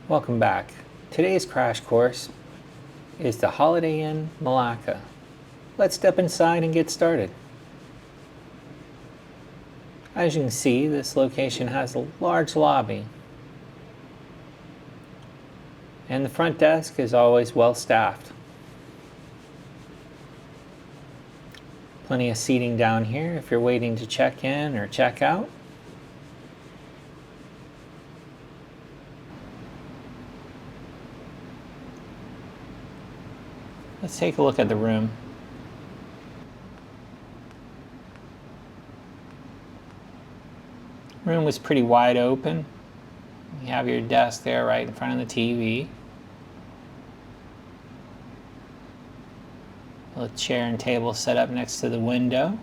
Welcome back. Today's crash course is the Holiday Inn Melaka. Let's step inside and get started. As you can see, this location has a large lobby, and the front desk is always well staffed. Plenty of seating down here if you're waiting to check in or check out. Let's take a look at the room. Room was pretty wide open. You have your desk there right in front of the TV. A little chair and table set up next to the window.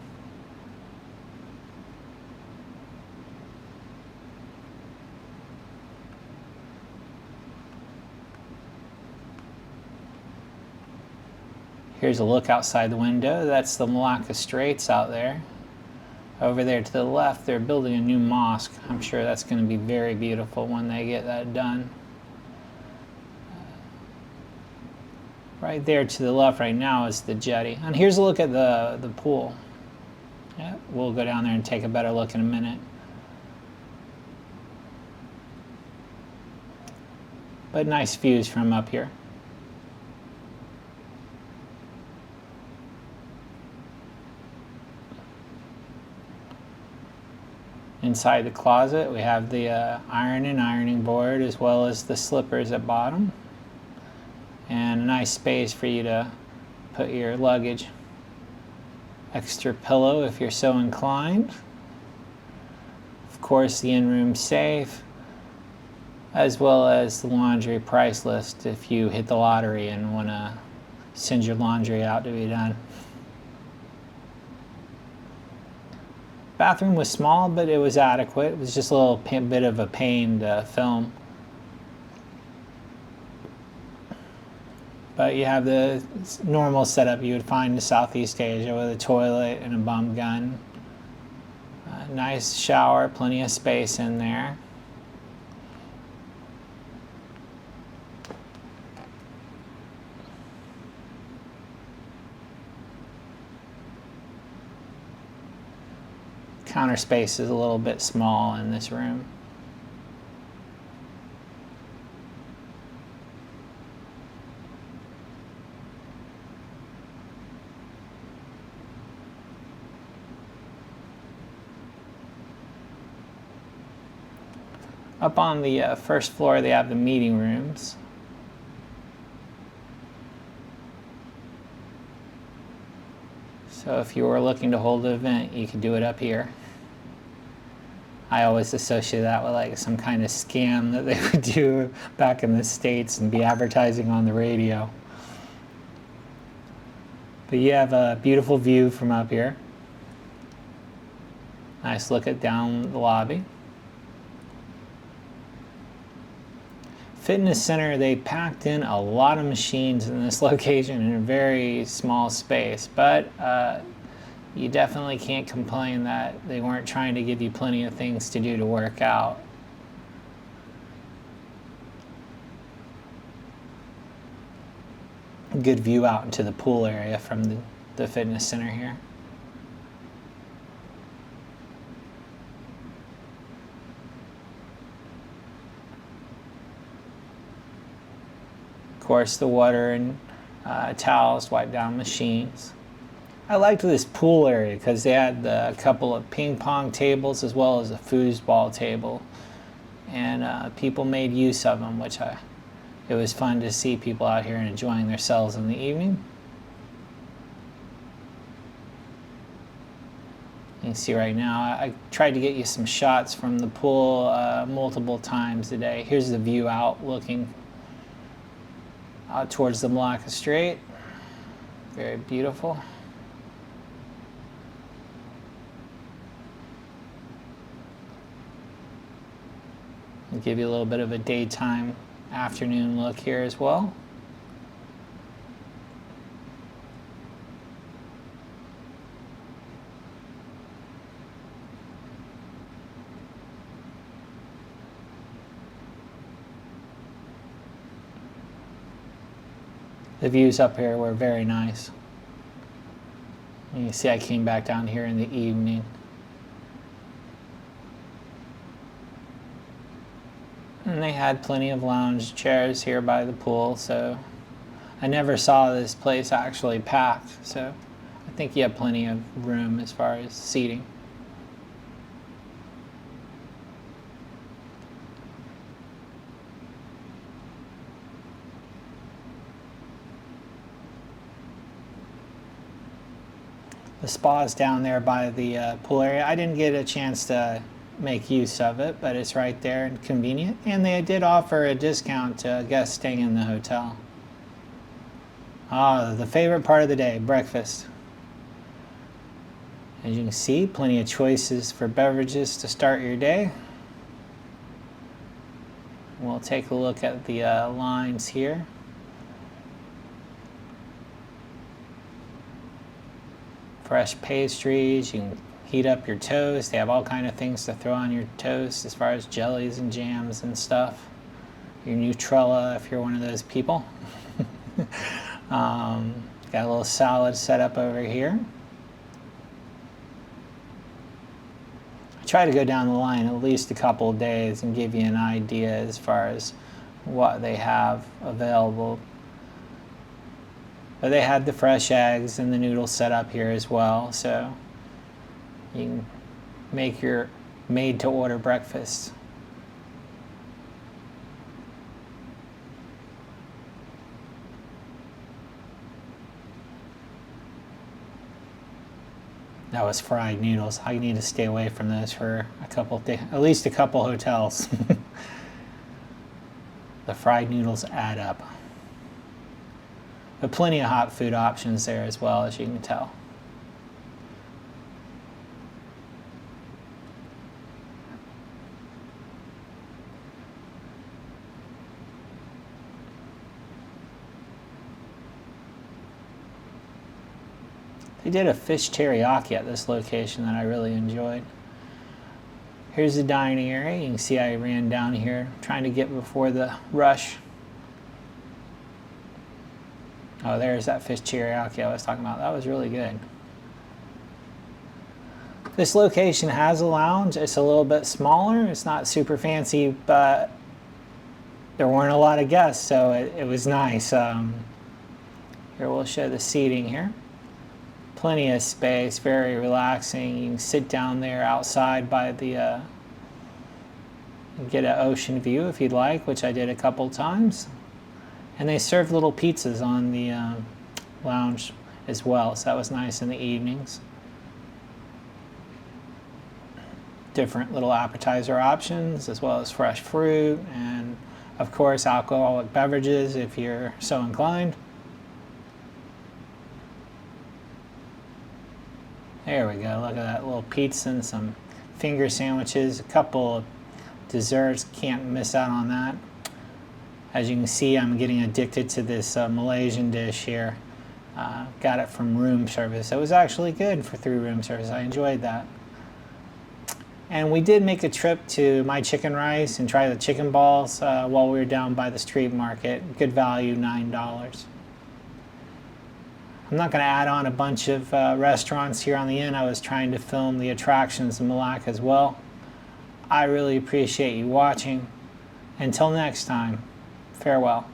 Here's a look outside the window. That's the Malacca Straits out there. Over there to the left, they're building a new mosque. I'm sure that's going to be very beautiful when they get that done. Right there to the left right now is the jetty. And here's a look at the pool. Yeah, we'll go down there and take a better look in a minute. But nice views from up here. Inside the closet, we have the ironing board as well as the slippers at bottom. And a nice space for you to put your luggage. Extra pillow if you're so inclined. Of course, the in-room safe, as well as the laundry price list if you hit the lottery and want to send your laundry out to be done. Bathroom was small, but it was adequate. It was just a little bit of a pain to film. But you have the normal setup you would find in Southeast Asia with a toilet and a bum gun. Nice shower, plenty of space in there. Counter space is a little bit small in this room. Up on the first floor, they have the meeting rooms. So if you were looking to hold an event, you could do it up here. I always associate that with like some kind of scam that they would do back in the States and be advertising on the radio. But you have a beautiful view from up here. Nice look at down the lobby. Fitness center, they packed in a lot of machines in this location in a very small space, but you definitely can't complain that they weren't trying to give you plenty of things to do to work out. Good view out into the pool area from the fitness center here. Of course, the water and towels, wipe down machines. I liked this pool area because they had a couple of ping pong tables as well as a foosball table, and people made use of them, which it was fun to see people out here and enjoying themselves in the evening. You can see right now, I tried to get you some shots from the pool multiple times today. Here's the view out looking out towards the Malacca Strait. Very beautiful. I'll give you a little bit of a daytime, afternoon look here as well. The views up here were very nice. And you see I came back down here in the evening. And they had plenty of lounge chairs here by the pool, so I never saw this place actually packed, so I think you have plenty of room as far as seating. The spa's down there by the pool area. I didn't get a chance to make use of it, but it's right there and convenient. And they did offer a discount to guests staying in the hotel. Ah, the favorite part of the day, breakfast. As you can see, plenty of choices for beverages to start your day. We'll take a look at the lines here. Fresh pastries, you can heat up your toast. They have all kind of things to throw on your toast as far as jellies and jams and stuff. Your Nutella if you're one of those people. Got a little salad set up over here. I try to go down the line at least a couple of days and give you an idea as far as what they have available. But they had the fresh eggs and the noodles set up here as well, so you can make your made-to-order breakfast. That was fried noodles. I need to stay away from those for a couple days, at least a couple hotels. The fried noodles add up. But plenty of hot food options there as well, as you can tell. They did a fish teriyaki at this location that I really enjoyed. Here's the dining area. You can see I ran down here trying to get before the rush. Oh, there's that fish teriyaki I was talking about. That was really good. This location has a lounge. It's a little bit smaller. It's not super fancy, but there weren't a lot of guests, so it was nice. Here, we'll show the seating here. Plenty of space, very relaxing. You can sit down there outside by the, get an ocean view if you'd like, which I did a couple times. And they served little pizzas on the lounge as well, so that was nice in the evenings. Different little appetizer options, as well as fresh fruit, and of course alcoholic beverages if you're so inclined. There we go, look at that little pizza and some finger sandwiches, a couple of desserts, can't miss out on that. As you can see, I'm getting addicted to this Malaysian dish here. Got it from room service. It was actually good through room service. I enjoyed that. And we did make a trip to My Chicken Rice and try the chicken balls while we were down by the street market. Good value, $9. I'm not going to add on a bunch of restaurants here on the inn. I was trying to film the attractions in Malacca as well. I really appreciate you watching. Until next time. Farewell.